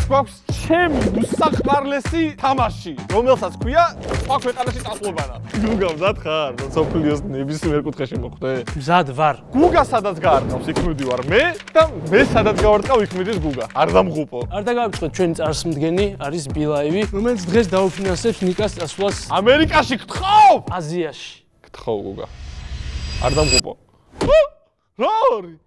გვაქვს ჩემი უსაყვარლესი თამაში, რომელსაც ქვია სხვა ქვეყანაში წასვლებანა. გუგა მზად ხარ? სოფლიოს ნებისმიერ კუთხეში მოხვდე? მზად ვარ. გუგა სადაც გაარდნავს, იქ მივდივარ მე და მე სადაც გავარდყავ, იქ მიდის გუგა. არ დამღუპო. არ დაგავიწყოთ ჩვენი წარსმდგენი არის ბილაევი, რომელიც დღეს დაუფინანსებს ნიკას წასვლას ამერიკაში გთხოვ? აზიაში. გთხოვ გუგა. არ დამღუპო. რა არის?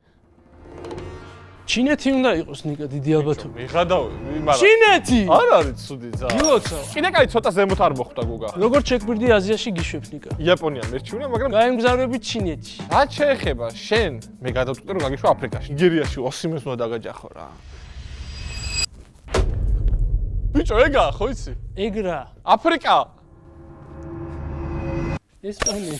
ჩინეთი უნდა იყოს ნიკა დიდი ალბათობით. მიხადავი, მაგრამ ჩინეთი! არ არის ცუდი ძა. გილოცა. კიდე კაი ცოტა ზემოთ არ მოხვდა გუგა. როგორც შეგვირდი აზიაში გიშვებ ნიკა. იაპონია მერჩივნია, მაგრამ გაემგზავრებით ჩინეთში. რა შეეხება შენ? მე გადავწყვიტე რომ გაგიშვა აფრიკაში. ნიგერიაში ოსიმენს უნდა დაგაჯახო რა. ბიჭო, ეგაა ხო იცი? ეგ რა. აფრიკა. ესპანეთი.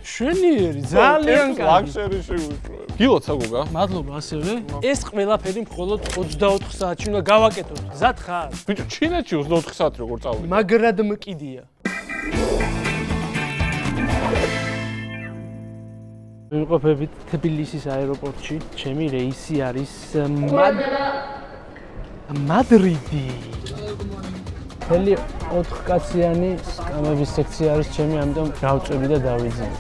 შვენიერი, ძალიან კარგი. ლაქშერი შეგვიწევ. გილოცა გუგა? მადლობა ასევე. ეს ყველაფერი მხოლოდ 24 საათში უნდა გავაკეთოთ. გზად ხარ? ბიჭო, ჩინეთში 24 საათი როგორ წავიდე? მაგრად მკიდია. ვიმყოფებით თბილისის აეროპორტში. ჩემი რეისი არის მადრიდი. მთელი 4 კაციანი სკამების სექცია არის ჩემი, ამიტომ გავწვევი და დავიძინე.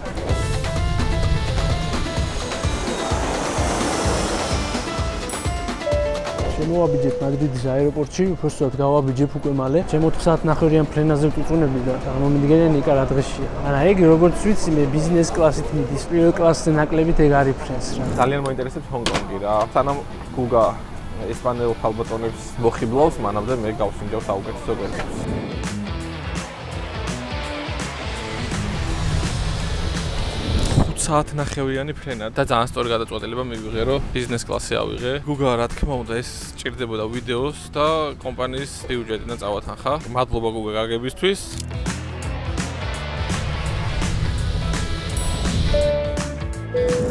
შემოვაბიჯეთ მადრიდის აეროპორტში, უბრალოდ გავაბიჯებ უკვე მალე. ჩემ 4 საათნახევრიან ფრენაზე ვწუწუნები და წარმომიდგენია ნიკა რა დღეშია. არა, ეგ როგორც ვიცი, მე ბიზნეს კლასით მიდის, პირველ კლასზე ნაკლებით ეგ არის ფრენს რა. ძალიან მოინტერესებს ჰონკონგი რა. სანამ გუგა ესპანელ ხალბატონებს მოხიბლავს, მანამდე მე გავსინჯავ საუკეთესო ვერსიას. 5 საათნახევრიანი ფრენა და ძალიან სწორი გადაწყვეტილება მივიღე, რომ ბიზნეს კლასი ავიღე. გუგა, რა თქმა უნდა, ეს სჭირდებოდა ვიდეოს და კომპანიის ბიუჯეტიდან წავათანხა. მადლობა გუგა გაგებისთვის.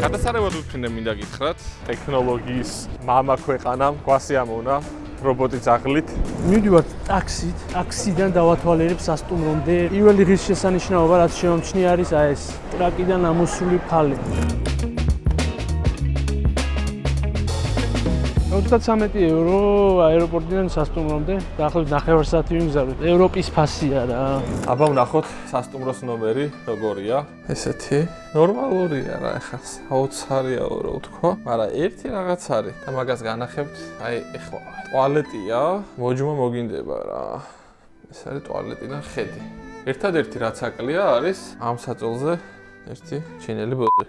გადასარევად ვიფრინე მინდა გითხრათ, ტექნოლოგიის მამა ქვეყანამ გვასიამოვნა რობოტი ძაღლით. მივდივართ ტაქსით, ტაქსიდან დავათვალიერებ სასტუმრომდე. პირველი ღირსშესანიშნაობა, რაც შემომჩნია არის ეს ტრაკიდან ამოსული ფალი. 33 ევრო აეროპორტიდან სასტუმრომდე, დაახლოებით 9 საათი ვიმგზავრეთ. ევროპის ფასია რა. აბა ვნახოთ სასტუმროს ნომერი როგორია. ესეთი ნორმალურია რა, ეხლა საოცარიაო რა ვთქვა, მაგრამ ერთი რაღაც არის და მაგას განახებთ, აი ეხლა ტუალეტია, მოჯმა მოგინდება რა. ეს არის ტუალეტი და ხედი. ერთადერთი რაც აკლია არის ამ საწოლზე ერთი ჩინელი ბოდი.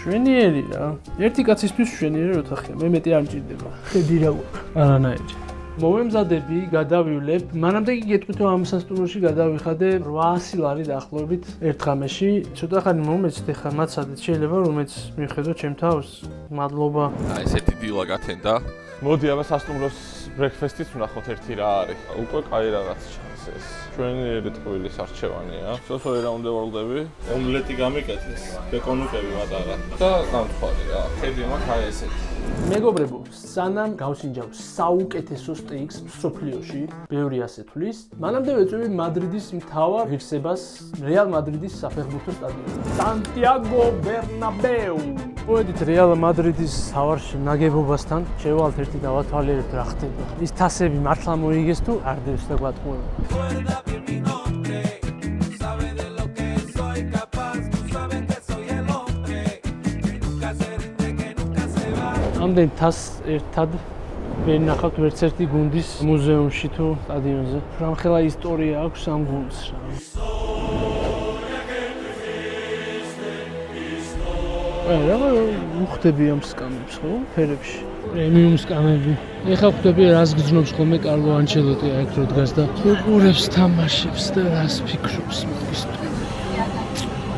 შვენიერი რა. ერთი კაცისთვის შვენიერი ოთახია. მე მეტი არ მჭირდება. ხედი რა არანაირი. მოვემზადები, გადავივლებ. მანამდე კი გეტყვით რომ ამ სასტუმროში გადავიხადე 800 ლარი დაახლოებით ერთ ღამეში. ცოტა ხანი მომეცით, ეხლა მაცადეთ, შეიძლება რომეც მიხედო ჩემ თავს. მადლობა. აი ესეთი დილა გათენდა. მოდი აბა სასტუმროს ბრექფესტიც ვნახოთ ერთი რა არის. უკვე კაი რაღაც ჩანს ეს. ჩვენი ტყუილის არჩევანია. სოსოი რა უნდა ვალდები? ომლეტი გამიკეთეს, ბეკონუკები პატარა და გამთხვარი რა. ხედი მაქვს აი ესეთი. მეგობრებო, სანამ გავსინჯავ საუკეთესო სტეიქს მსოფლიოში, ბევრი ასე თვლის, მანამდე ვეწვევი მადრიდის მთავარ ღირსებას, რეალ მადრიდის საფეხბურთო სტადიონზე. სანტიაგო ბერნაბეუ. მოვედით რეალ მადრიდის მთავარ ნაგებობასთან, შევალთ ერთი დავათვალიერებთ რა ხდება. ის თასები მართლა მოიგეს თუ არ დევს და გვატყუება. ამდენ თას ერთად ვერ ნახავთ ვერც ერთი გუნდის მუზეუმში თუ სტადიონზე. რამხელა ისტორია აქვს ამ გუნდს რა. რა უხდები ამ სკამებს ხო? ფერებში. პრემიუმ სკამები. ეხლა ხვდები რას გძნობს ხოლმე კარლო ანჩელოტი აქ რო დგას და უყურებს თამაშებს და რას ფიქრობს მაგის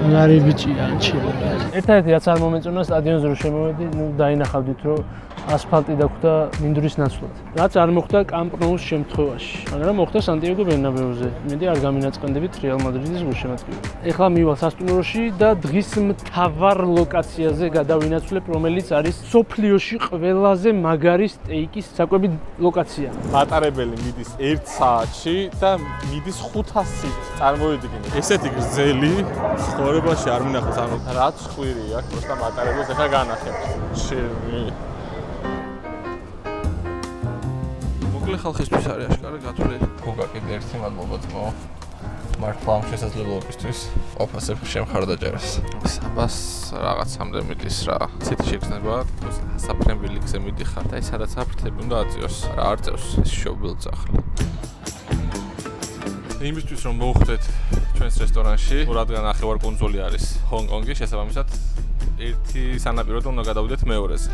მაგარი ბიჭია ანჩელოტი. ერთადერთი რაც არ მომეწონა სტადიონზე რო შემოვედი, დაინახავდით რომ ასფალტი დაგვდა მინდვრის ნაცვლად. რაც არ მოხდა კამპ ნოუს შემთხვევაში, მაგრამ მოხდა სანტიაგო ბერნაბეუზე. იმედი არ გამინაწყენდებით რეალ მადრიდის გულშემატკივრად. ეხლა მივალ სასტუმროში და დღის მთავარ ლოკაციაზე გადავინაცვლებ, რომელიც არის სოფლიოში ყველაზე მაგარი სტეიკის საკვები ლოკაცია. მატარებელი მიდის 1 საათში და მიდის 500-ით. წარმოვიდგინე. ესეთი გრძელი ცხოვრებაში არ მინახავს, ანუ რაც ხვირი აქვს, პროსტა მატარებელს ეხლა განახებთ. ჩემი მკვეთრული ხალხისთვის არის აშკარა გათვლილი. გოგა კიდე ერთი მადლობა ძმაო. მართლა ამ შესაძლებლობისთვის ყოფასებ შემხარდაჭერას. საბას რაღაცამდე მიდის რა. ცეთი შეგრძნება, საფრთხემი გზე მიდიხარ და ეს სადაც აფრთხები უნდა აწიოს. რა არ წევს ეს შობილწა ახლა. იმისთვის რომ მოვხვდეთ ჩვენს რესტორანში, რადგან ნახევარკუნძული არის ჰონკონგი, შესაბამისად ერთი სანაპიროდან უნდა გადავიდეთ მეორეზე.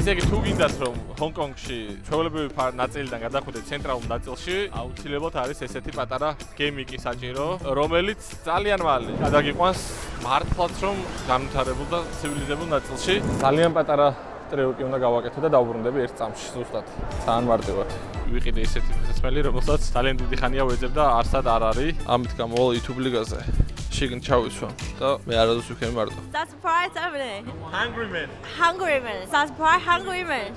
ესე იგი თუ გინდათ რომ ჰონკონგში ჩვეულებრივი ნაწილიდან გადახვიდეთ ცენტრალურ ნაწილში, აუცილებლად არის ესეთი პატარა გემიკი საჭირო, რომელიც ძალიან მალე გადაგიყვანს მართლაც რომ განვითარებულ და ცივილიზებულ ნაწილში. ძალიან პატარა ტრიუკი უნდა გავაკეთო და დავბრუნდები ერთ წამში ზუსტად. ძალიან მარტივად. ვიყიდე ისეთი ხსნელი, რომელსაც ძალიან დიდი ხანია ვეძებ და არსად არ არის. ამით გამოვალ YouTube ლიგაზე. შიგნით ჩავისვა და მე არადოს ვიქნები მარტო. Surprise everything. Hungry man. Hungry man. Surprise hungry man.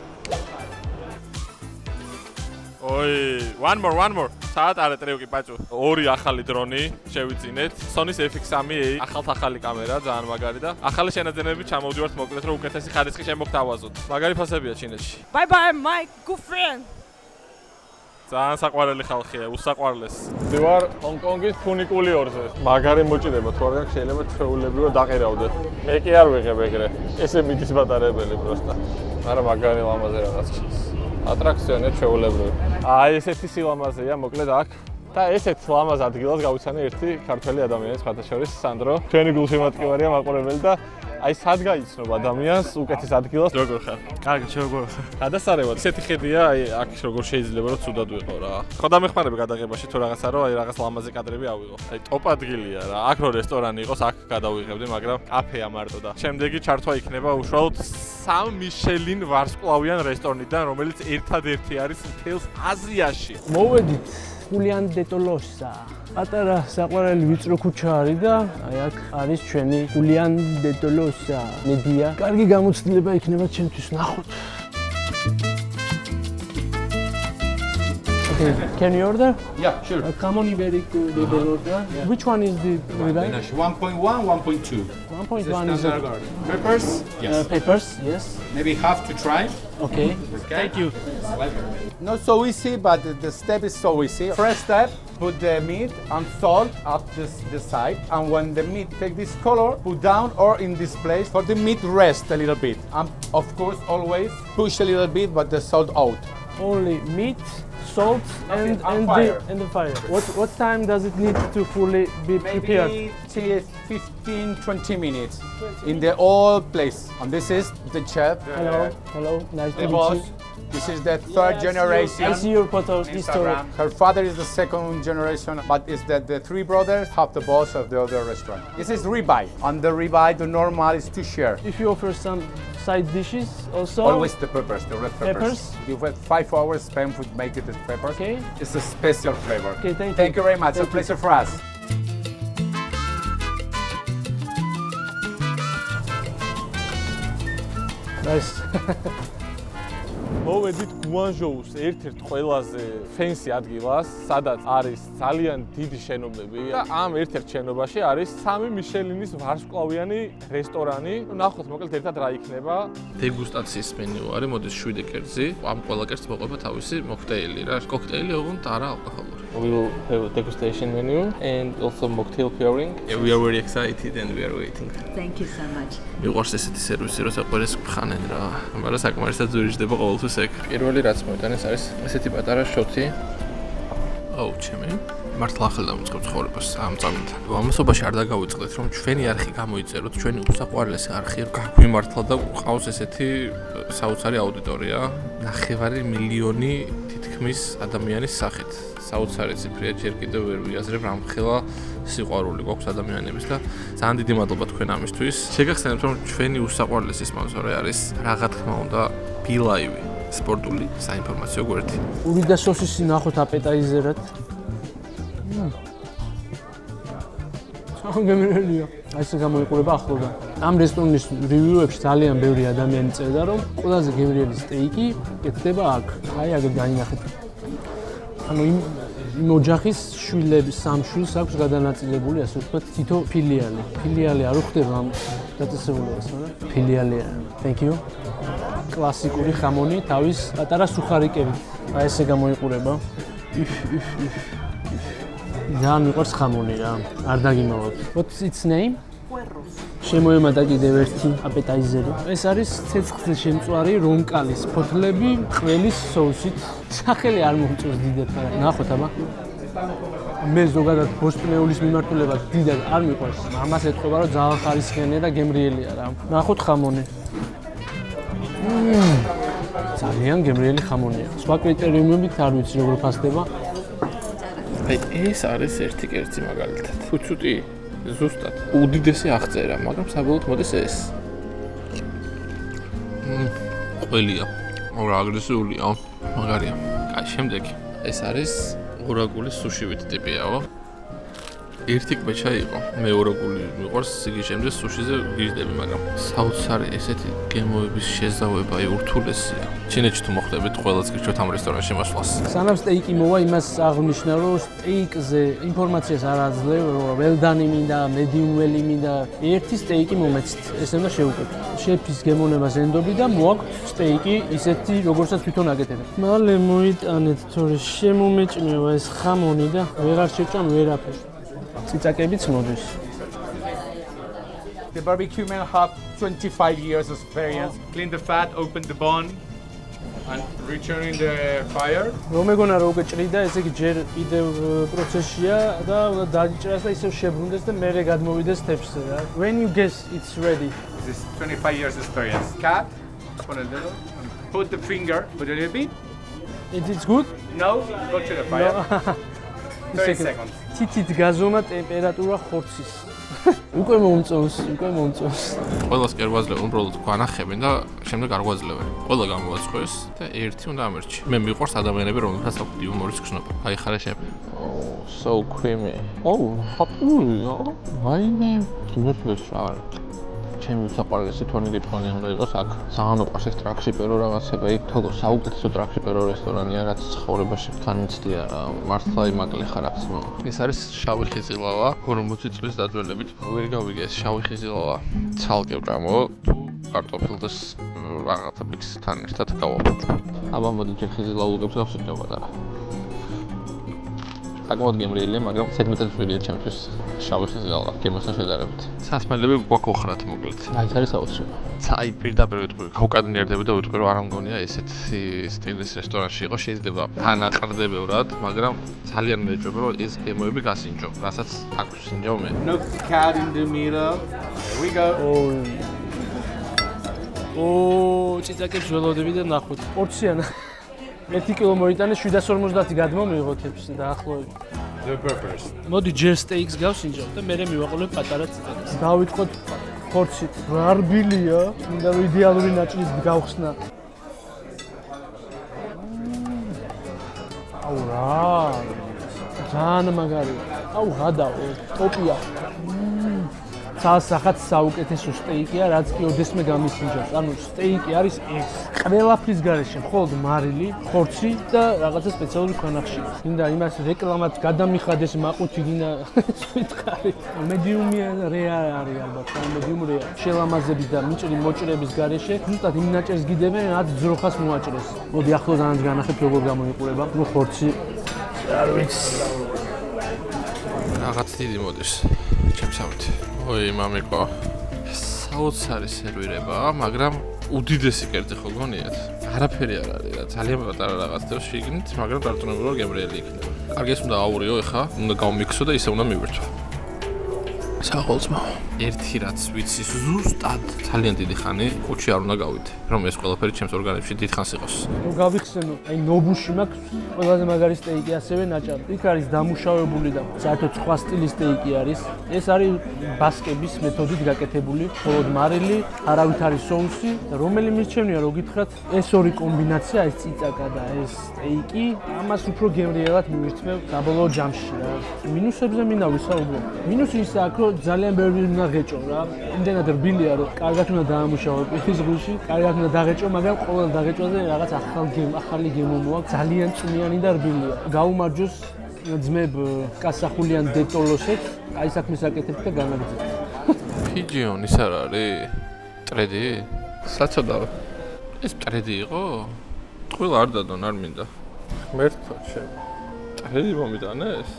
Oi, one more. საათ არა ტრიუკი პაჭუ. ორი ახალი დრონი შევიძინეთ. Sony FX3 ახალი კამერა, ძალიან მაგარი და ახალი შენაძენები ჩამოვდივართ მოკლედ რომ უკეთესი ხარისხი შემოგთავაზოთ. მაგარი ფასებია ჩინეთში. Bye bye my good friend. ძალიან საყვარელი ხალხია, უსაყვარლეს. ვარ ჰონკონგის ფუნიკული ორზე. მაგარი მოჭიდება, თუ არ გაქვს შეიძლება ჩვეულებრივად დაყირავდეთ. მე კი არ ვიღებ ეგრე. ესე მიდის ბატარებელი პროსტა. არა მაგარი ლამაზე რაღაც ჩის. ატრაქციონი ჩვეულებრივი. აი ესეთი სილამაზეა, მოკლედ აქ. და ესეთ ლამაზ ადგილას გავიცანე ერთი ქართველი ადამიანი, სხვათა შორის სანდრო. ჩვენი გულშემატკივარია მაყურებელი და აი სად გაიცნობ ადამიანს უკეთის ადგილას როგორ ხარ? კარგი, როგორ ხარ? გადასარევად ესეთი ხედია, აი აქ როგორ შეიძლება რომ ცუდად ვიყო რა. ხო დამეხმარები გადაღებაში თუ რაღაცა რომ აი რაღაც ლამაზი კადრები ავიღო. აი ტოპ ადგილია რა. აქ რო რესტორანი იყოს, აქ გადავიღებდი, მაგრამ კაფეა მარტო და შემდეგი ჩართვა იქნება უშუალოდ 3 მიშელინ ვარსკვლავიან რესტორნიდან, რომელიც ერთადერთი არის მთელს აზიაში. მოვედით Julián de Tolosa. პატარა საყვარელი ვიწრო ქუჩა არის და აი აქ არის ჩვენი Julián de Tolosa მედია. კარგი გამოცდილება იქნება ჩემთვის ნახოთ. Okay, can you order? Yeah, sure. Come on, Iberico, they will order. Which one is the right? 1.1, 1.2. 1.1 is Standard peppers? Yes. Peppers, yes. Maybe have to try. Okay. Thank you. Not so easy, but the step is so easy. First step, put the meat and salt up the side. And when the meat take this color, put down or in this place for the meat rest a little bit. And of course, always push a little bit, but the salt out. Only meat, salt, and the fire. What time does it need to fully be prepared? Maybe 15-20 minutes in the old place. And this is the chef. Hello, nice to The meet boss. you. This is the third generation. I see your photo history. Instagram. Her father is the second generation, but it's the 3 brothers have the boss of the other restaurant. This is ribeye. On the ribeye, the normal is to share. If you offer some side dishes also. Always the peppers, the red peppers. You have 5 hours spent with making the peppers. Okay. It's a special flavor. Okay, thank you. Thank you very much. It's a pleasure for us. Nice. მოვედით გუანჟოუს ერთ-ერთ ყველაზე ფენსი ადგილას, სადაც არის ძალიან დიდი შენობები და ამ ერთ-ერთ შენობაში არის 3 მიშელინის ვარსკვლავიანი რესტორანი. ნახოთ მოკლედ ერთად რა იქნება. დეგუსტაციის მენიუ არის, მოდის 7 კერძი. ამ ყველა კერძს მოყვება თავისი მოქტეილი რა. კოქტეილი ოღონდ არა ალკოჰოლური. We will have a degustation menu and also mocktail pairing. We are very excited and we are waiting. Thank you so much. მიყვარს ესეთი სერვისი, როცა ყველას ხანენ რა. მაგრამ საკმარისად ზურიჯდება ყოველთვის ეგ. პირველი რაც მოიტანეს არის ესეთი პატარა შოთი. აუ, ჩემი. მართლა ახლა დავიწყებ ცხოვრებას ამ წამით. ამასობაში არ დაგავიწყდეთ, რომ ჩვენი არხი გამოიწეროთ, ჩვენი უსაყვარლესი არხი გაგვიმართლა და ყავს ესეთი საოცარი აუდიტორია, 9 მილიონი თითქმის ადამიანის სახით. საოცარი ციფრია, ჯერ კიდევ ვერ ვიაზრებ რამხელა სიყვარული გვაქვს ადამიანების და ძალიან დიდი მადლობა თქვენ ამისთვის. შეგახსენებთ, რომ ჩვენი უსაყვარლესი სპონსორი არის რაღა თქმა უნდა ბილაივი, სპორტული საინფორმაციო გვერდი. პური და სოსისი ნახოთ აპეტაიზერად. გემრიელია. აი ეს გამოიყურება ახლოდან. ამ რესტორნის რივიუებში ძალიან ბევრი ადამიანი წერდა, რომ ყველაზე გემრიელი სტეიკი კეთდება აქ. აი აქ გაინახეთ. ანუ იმ ოჯახის შვილების 3 შვილს აქვს გადანაწილებული, ასე ვთქვათ, თითო ფილიალი. ფილიალი არ უხდება ამ დაწესებულებას, მაგრამ ფილიალია. Thank you. კლასიკური ხამონი თავის პატარა სუხარიკებით. აი ესე გამოიყურება. ძალიან მიყვარს ხამონი რა. არ დაგიმალოთ. What's its name? შემოემატა კიდევ ერთი აპეტაიზერი. ეს არის ცეცხლზე შემწვარი რონკალის ფოთლები ყველის соусით. სახელი არ მომწონს დიდად, მაგრამ ნახოთ აბა. მე ზოგადად ბოსტნეულის მიმართულება დიდად არ მიყვარს. ამას ეთქობა რომ ძალიან ხარისხიანია და გემრიელია რა. ნახოთ ხამონი. ძალიან გემრიელი ხამონია. სხვა კრიტერიუმებით არ ვიცი როგორ ფასდება. აი ეს არის ერთი კერძი მაგალითად. თუ ცუti ზუსტად უდიდესი აღწერა, მაგრამ საბოლოოდ მოდის ეს. ყველია. რა აგრესიულია. მაგარია. აი შემდეგი. ეს არის ორაგულის სუშივით ტიპიაო. ერთი კვეჩა იყო. მე ორაგული მიყვარს სიგი შემდეგ სუშიზე ვიждები, მაგრამ საოცარი ესეთი გემოების შეზავება აი ურთულესია. ჩინეთში თუ მოხდებით ყველაც გიჩვენთ ამ რესტორანში მასვლას. სანამ სტეიკი მოვა, იმას აღნიშნა, რომ სტეიკზე ინფორმაციას არ აძლევ, რომ ველდანი მინდა, მედიუმ ველი მინდა. ერთი სტეიკი მომეცით. ეს უნდა შევუკეთო. შეფის გემონებას ენდობი და მოაქვს სტეიკი ისეთი, როგორცაც თვითონ აკეთებ. მალე მოიტანეთ, თორე შემომეჭმევა ეს ხამონი და ვეღარ შეჭამ ვერაფერს. ციცაკებიც მოდის. The barbecue men have 25 years experience. Clean the fat, open the bone, and returning the fire. რომ მეგონა რომ უკვე ჭრიდა, ესე იგი ჯერ კიდევ პროცესია და დაიჭრას და ისევ შებრუნდეს და მერე გადმოვიდეს თეფსზე რა. When you guess it's ready. This is 25 years experience. Cut, put a little, put the finger, put a little bit. It's good? No, go to the fire. 30 seconds. თითით გაზომა ტემპერატურა ხორცის. უკვე მომწონს. ყველას კი არ ვაძლევენ, უბრალოდ გვანახებენ და შემდეგ არ გვაძლევენ. ყველა გამოაცხოს და ერთი უნდა ამერჩი. მე მიყვარს ადამიანები, რომელთაც აქვს იუმორის გზნობა. აი ხარა შენ. Oh, so creamy. Oh, hot-ია. ვაიმე, გიმერს რა. ჩემი საყვარლესი თონი გიტყვანი უნდა იყოს აქ. ძალიან უყვარს ეს ტრაქში პერო რაღაცება. იქ თქო საუკეთესო ტრაქში პერო რესტორანია, რაც ცხოვრებაში განიცდია რა. მართლა იმაკლი ხარ აქ ძმა. ეს არის შავი ხიზილავა, 40 წლის დაძველებით. ვერ გავიგე ეს შავი ხიზილავა. ცალკე ვჭამო თუ კარტოფილს რაღაცა მიქსთან ერთად გავაბოთ. აბა მოდი ჯერ ხიზილაულებს გავსუჭავ და საკმაოდ გემრიელია, მაგრამ სეგმენტად ვირია ჩემთვის შავი ხიზილავა გემოსთან შედარებით. სასმელები გვაქვს მოკლედ. აი ეს არის საოცრება. აი პირდაპირ ვიტყვი, გავკადნიერდები და ვიტყვი, რომ არ მგონია ესეთი სტილის რესტორანში იყო, შეიძლება თანაყრდებურად, მაგრამ ძალიან მეჭვება, რომ ეს გემოები გასინჯო, რასაც აქვს სინჯავ მე. No cut in the middle. Here we go. ციცაკებს ველოდები და ნახოთ. პორციანა 1 კილო მოიტანე 750 გადმომიღო თეფსი დაახლოებით. The peppers. მოდი ჯერ სტეიკს გავსინჯავ და მერე მივაყოლებ პატარა ციცაკებს. დავიტყოთ ხორცით. რა რბილია, მინდა რომ იდეალური ნაწილი გავხსნა. აუ რა. ძალიან მაგარია. აუ გადაო, ტოპია. ცალსახად საუკეთესო სტეიკია, რაც კი ოდესმე გამისინჯავს. ანუ სტეიკი არის ეს. ყველაფრის გარეშე მხოლოდ მარილი, ხორცი და რაღაცა სპეციალური ქვანახშირი. გინდა იმას რეკლამად გადამიხადეს მაყუთი, გინდა ვითხარი. მედიუმი რეა არის ალბათ, მედიუმ რეა. შელამაზების და მიჭრი მოჭრების გარეშე ზუსტად იმ ნაჭერს გიდებენ, რაც ძროხას მოაჭრეს. მოდი ახლოდანაც განახეთ როგორ გამოიყურება. ნუ ხორცი არ ვიცი. რაღაც დიდი მოდის. ჩემსავით. ой, მამიკო. საოცარი სერვირებაა, მაგრამ უდიდესი კერძი ხო გონიათ? არაფერი არ არის რა, ძალიან პატარა რაღაც დევს შეგნით, მაგრამ დარწმუნებული ვარ გემრიელი იქნება. კარგი, ეს უნდა აურიო ეხა, უნდა გავმიქსო და ისე უნდა მივირთვა. საყოლწმო. ერთი რაც ვიცი ზუსტად ძალიან დიდი ხანი კუჩი არ უნდა გავიდე, რომ ეს ყველაფერი ჩემს ორგანიზმში დიდხანს იყოს. რომ გავიხსენო, აი ნობუში მაქვს ყველაზე მაგარი სტეიკი, ასევე ნაჭარი. იქ არის დამუშავებული და საერთოდ სხვა სტილის სტეიკი არის. ეს არის ბასკების მეთოდით გაკეთებული, მხოლოდ მარილი, არავით არის соуსი, რომელიც მირჩევნია რომ გითხრათ, ეს ორი კომბინაცია, ეს ციცაკა და ეს სტეიკი, ამას უფრო გემრიელად მივირთმევ საბოლოო ჯამში რა. მინუსებზე მინდა ვისაუბრო. მინუსი ისაა, რომ ძალიან ბევრი უნდა ღეჭო რა. იმდენად რბილია, რომ კარგად უნდა დაამუშავო პირის ღუში, კარგად უნდა დაღეჭო, მაგრამ ყოველ დაღეჭვაზე რაღაც ახალი გემო მოაქვს, ძალიან წვნიანი და რბილია. გაუმარჯოს ძმებ კასახულიან დეტოლოსებს, აი საქმეს აკეთებთ და განაგრძელეთ. Pigeon ის არ არის? ტრედი? საწოდავ. ეს ტრედი იყო? ყველა არ დადონ, არ მინდა. ღმერთო ჩემ. ტრედი მომიტანეს?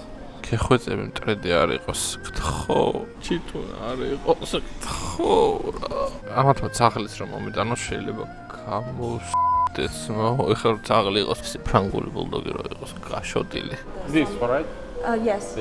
გეხვეწები ტრედი არ იყოს, გთხოვ. ჩიტუნა არ იყოს, გთხოვ. ამათმა ძაღლის რომ მომიტანო შეიძლება გამოსდეს, ეხლა ძაღლი იყოს ფრანგული ბულდოგი რო იყოს, გაშოტილი. This, right? Yes.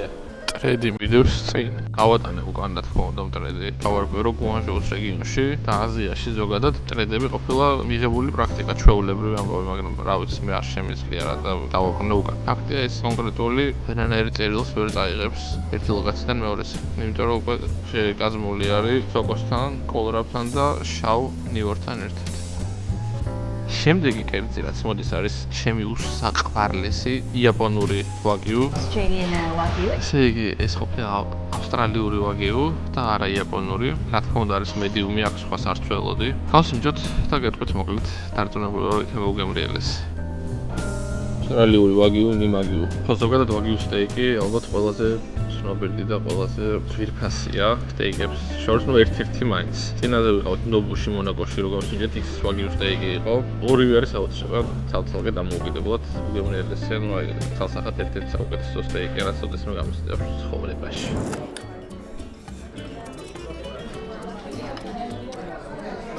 ტრედი მიდევს წინ. გავატანე უკან და თქო უნდა ტრედი. გავარკვიე რომ გუანჟოუს რეგიონში და აზიაში ზოგადად ტრედები ყოფილა მიღებული პრაქტიკა ჩვეულებრივი ამბავი, მაგრამ რა ვიცი მე არ შემიძლია რა და დავაყნე უკან. ფაქტია ეს კონკრეტული ვერანაირი წერილს ვერ წაიღებს ერთი ლოკაციიდან მეორეს. იმიტომ რომ უკვე შეგაზმული არის სოკოსთან, კოლორაბთან და შავ ნიუორკთან ერთად. შემდეგი კერძი რაც მოდის არის ჩემი უსაყვარლესი იაპონური ვაგიუ. Australian Wagyu. ესე იგი ეს ყოფილა ავსტრალიური ვაგიუ და არა იაპონური. რა თქმა უნდა არის მედიუმი, აქვს სხვა სარცველოდი. ხავს იმჯოთ და გეტყვით მოკლედ დარწმუნებული ვარ იქ მოგემრიელეს. ავსტრალიური ვაგიუ, ნიმაგიუ. ხო ზოგადად ვაგიუ სტეიკი ალბათ ყველაზე ცნობილი და ყველაზე ძვირფასია სტეიკებს შორის, ნუ ერთ-ერთი მაინც. წინაზე ვიყავით ნობუში მონაკოში, რო გავსინჯეთ, ის ვაგიუ სტეიკი იყო. ორივე არის საოცრად, ცალ-ცალკე დამოუკიდებლად უგემრიელესი, ნუ აი ცალსახად ერთ-ერთი საუკეთესო სტეიკი, რაც ოდესმე გამოსდევს ცხოვრებაში.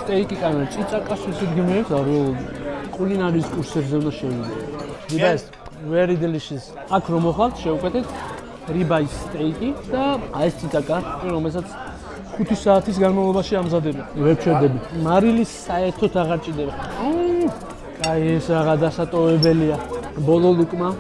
სტეიკი კანა წიწაკას ისიგიმებს არო კულინარიის კურსებზე უნდა შევიდე. Yes, very delicious. აქ რომ მოხვალთ შევუკეთეთ ribeye steak-ი და ეს ციტაკა, რომელსაც 5 საათის განმავლობაში ამზადდება. ვერ ჩერდები. მარილის საერთოდ აღარ ჭირდება. აი ეს რაღა დასატოვებელია. ბოლო ლუკმა.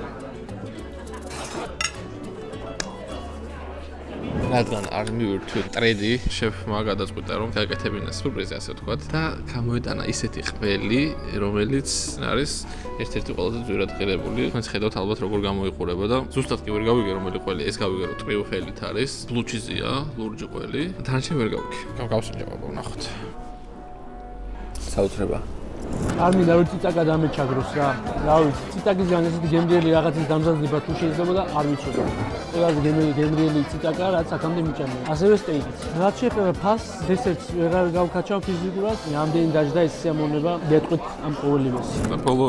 რადგან არ მივირთვი ტრედი, შეფმა გადაწყვიტა რომ გააკეთებინა სურპრიზი ასე ვთქვათ და გამოიტანა ისეთი ყველი, რომელიც არის ერთ-ერთი ყველაზე ძვირად ღირებული. თქვენც ხედავთ ალბათ როგორ გამოიყურება და ზუსტად კი ვერ გავიგე რომელი ყველი, ეს გავიგე რომ ტრიუფელით არის, ბლუ ჩიზია, ლურჯი ყველი. დანარჩენი ვერ გავიგე. გავსინჯავ ვნახოთ. საოცრება. არ მინდა რომ ციტაკა დამეჩაგროს რა. რა ვიცი, ციტაკისგან ესეთი გემრიელი რაღაცის დამზადება თუ შეიძლება და არ ვიცოდა. ყველაზე გემრიელი ციტაკა რაც აქამდე მიჭამია. ასევე სტეიკიც. რაც შეეხება ფასს, დესერტს ვეღარ გავკაჩავ ფიზიკურად, ამდენი დაждდა ეს სიამოვნება, მეტყვით ამ ყოველივეს. და ბოლო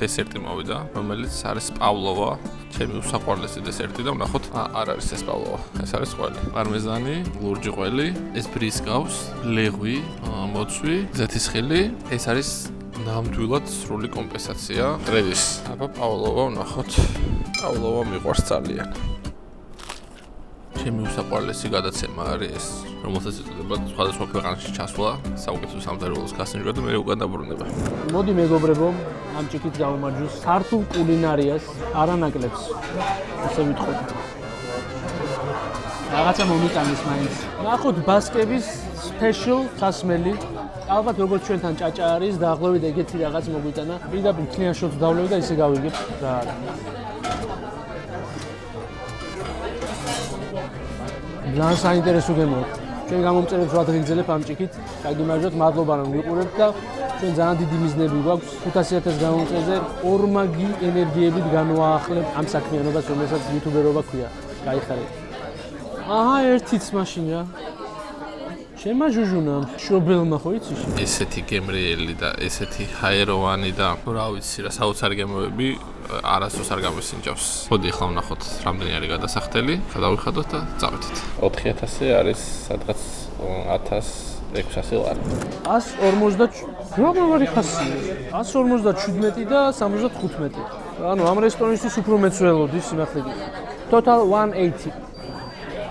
დესერტი მოვიდა, რომელიც არის პავლოვა, ჩემი უსაყვარლესი დესერტი და ვნახოთ, არ არის ეს პავლოვა. ეს არის ყველი. პარმეზანი, ლურჯი ყველი, ეს ბრისკავს, ლეღვი, მოცვი, ზეთისხილი. ეს არის ნამდვილად სრული კომპენსაცია ტრედის. აბა პავლოვა ვნახოთ. პავლოვა მიყვარს ძალიან. ჩემი უსაყვარლესი გადაცემა არის ეს, რომელსაც ეწოდება სხვადასხვა ქვეყანაში ჩასვლა, საუკეთესო სამზარეულოს გასინჯვა და მე უკან დაბრუნება. მოდი მეგობრებო, ამ ჭიქით გავუმარჯოს ქართულ კულინარიას არანაკლებს. ასე ვიტყოდ. რაღაცა მომიტანეს მაინც. ნახოთ ბასკების special სასმელი. ალბათ როგორც ჩვენთან ჭაჭა არის, დაახლოებით ეგეთი რაღაც მოგვიტანა. პირდაპირ ქლიან შოთს დავლევ და ისე გავიგებ რა არის. ძალიან საინტერესო გემოა. ჩვენ გამომწერებს რა დღიგზელებ ამ ჭიქით. გაგიმარჯოთ, მადლობა რომ ვიყურებთ და ჩვენ ძალიან დიდი მიზნები გვაქვს 500.000 გამომწერზე ორმაგი ენერგიებით განვაახლებ ამ საქმიანობას, რომელსაც იუთუბერობა ქვია. გაიხარეთ. აჰა, ერთიც მაშინ რა. შემა ჟუჟუნა, შობელმა ხო იცი? ესეთი გემრიელი და ესეთი ჰაეროვანი და რა ვიცი რა საოცარი გემოები არასდროს არ გამოსინჯავს. მოდი ახლა ვნახოთ რამდენი არის გადასახდელი, გადავიხადოთ და წავედით. 4000 არის სადღაც 1600 ლარი. 150 რა მაგარი ხასია? 157 და 75. ანუ ამ რესტორანისთვის უფრო მეც ველოდი სიმართლე კი. Total 180.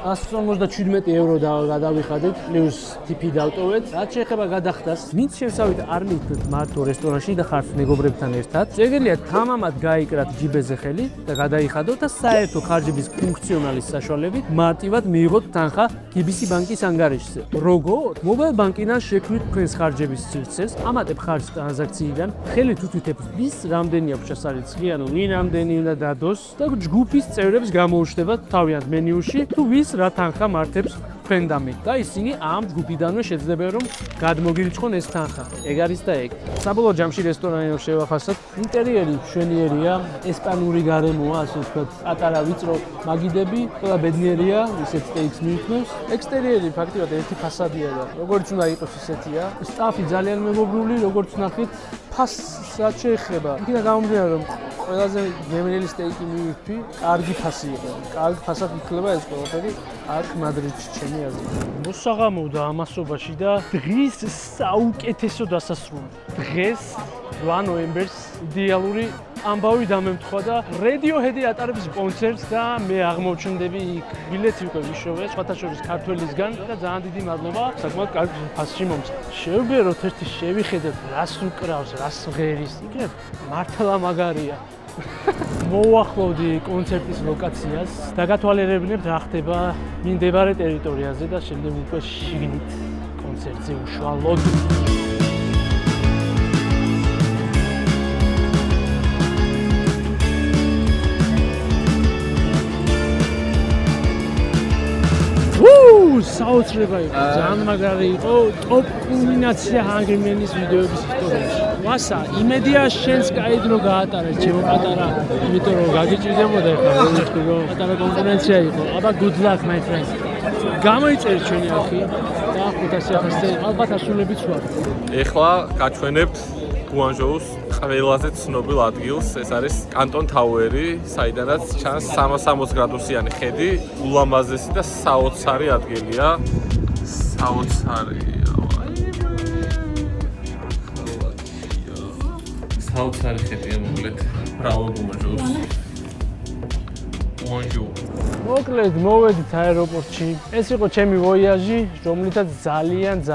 157 ევრო გადავიხადეთ, პლუს ტიპი დავტოვეთ. რაც შეეხება გადახდას, ვინც შევსავით არ მივხვდეთ მარტო რესტორანში და ხართ მეგობრებთან ერთად, შეგიძლიათ თამამად გაიკრათ ჯიბეზე ხელი და გადაიხადოთ და საერთო ხარჯების ფუნქციონალის საშუალებით მარტივად მიიღოთ თანხა KBC ბანკის ანგარიშზე. როგორ? მობაილ ბანკიდან შექმნით თქვენს ხარჯების სივრცეს, ამატებ ხარჯს ტრანზაქციიდან, ხელი თვითითებს ვის რამდენი აქვს ჩასარიცხი, ანუ ვინ რამდენი უნდა დადოს და ჯგუფის წევრებს გამოუშვებათ თავიანთ მენიუში თუ ვის რა თანხა მართებს ფრენდამი და ისინი ამ ჯგუფიდანვე შეძლებენ რომ გადმოგირიცხონ ეს თანხა. ეგ არის და ეგ. საბოლოო ჯამში რესტორანი რომ შევახასოთ, ინტერიერი მშვენიერია, ესპანური გარემოა, ასე ვთქვათ, პატარა ვიწრო მაგიდები, ყველა ბედნიერია, ისეთ სტეიქს მიუთმევს. ექსტერიერი ფაქტობრივად ერთი ფასადია და როგორც უნდა იყოს ისეთია. სტაფი ძალიან მეგობრული, როგორც ნახეთ, ფასად შეეხება. იქიდან გამომდინარე რომ ყველაზე გემრიელი სტეიკი მივირთვი, კარგი ფასი იყო. კარგი ფასად იქნება ეს ყველაფერი აქ მადრიდში ჩემი აზრით. მოსაღამოდა ამასობაში და დღის საუკეთესო დასასრული. დღეს 8 ნოემბერს იდეალური ამბავი დამემთხვა და Radiohead-ი ატარებს კონცერტს და მე აღმოჩნდები იქ. ბილეთი უკვე ვიშოვე, სხვათა შორის ქართველისგან და ძალიან დიდი მადლობა. საკმაოდ კარგი ფასში მომცა. შევბეროთ ერთი შევიხედოთ, რას უკრავს, რას ღერის. იქნებ მართლა მაგარია. მოვახლოვდი კონცერტის ლოკაციას და გათვალიერებინებთ რა ხდება მიმდებარე ტერიტორიაზე და შემდეგ უკვე შიგნით კონცერტზე უშუალოდ. საოცრება იყო, ძალიან მაგარი იყო, ტოპ კულმინაცია ჰანგრიმენის ვიდეოების ისტორიაში. ვასა, იმედია შენს კაიდრო გაატარეს, ჩემო პატარა, იმიტომ რომ გაგიჭირდებოდა ხა, ვთქვი რომ პატარა კონკურენცია იყო. აბა good luck my friend. გამოიწერეთ ჩვენი არხი და 500,000-ზე ალბათ ასულებიც ვარ. ეხლა გაჩვენებთ გუანჟოუს ყველაზე ცნობილ ადგილს, ეს არის კანტონ თაუერი, საიდანაც ჩანს 360 გრადუსიანი ხედი, ულამაზესი და საოცარი ადგილია. საოცარი ხედია მოკლედ. ბრავო გუანჟოუს. მოკლედ მოვედით აეროპორტში. ეს იყო ჩემი ვოიაჟი, რომლითაც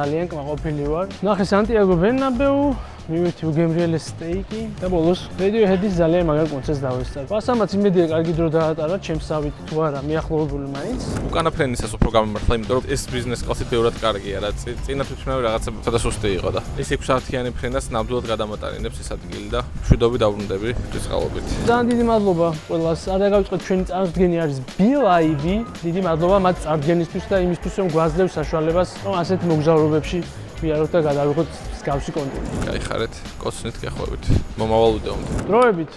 ძალიან კმაყოფილი ვარ. ნახე სანტიაგო ბერნაბეუ, მივედი უგემრიელი სტეიკი და ბოლოს Radiohead-ის ძალიან მაგარ კონცერტს დავესწარ. ვასამაც იმედია კარგი დრო დაატარა, ჩემსავით თუ არა მიახლოებული მაინც. უკანა ფრენისას უფრო გამომართლა, იმიტომ რომ ეს ბიზნეს კლასი ბევრად კარგია რა. წინა თვითმფრინავი რაღაცა ცოტა სუსტი იყო და ეს 6 საათიანი ფრენას ნამდვილად გადამატარინებს ეს ადგილი და მშვიდობი დავრუნდები ღვთისმშობლობით. ძალიან დიდი მადლობა ყველას. არ დაგავიწყეთ ჩვენი წარდგენი არის BeLive. დიდი მადლობა მათ წარდგენისთვის და იმისთვის რომ გვაძლევს საშუალებას რომ ასეთ მოგზაურობებში ვიაროთ და გადავიღოთ მსგავსი კონტენტი. გაიხარეთ, კოცნით გეხვევით. მომავალ ვიდეომდე. დროებით.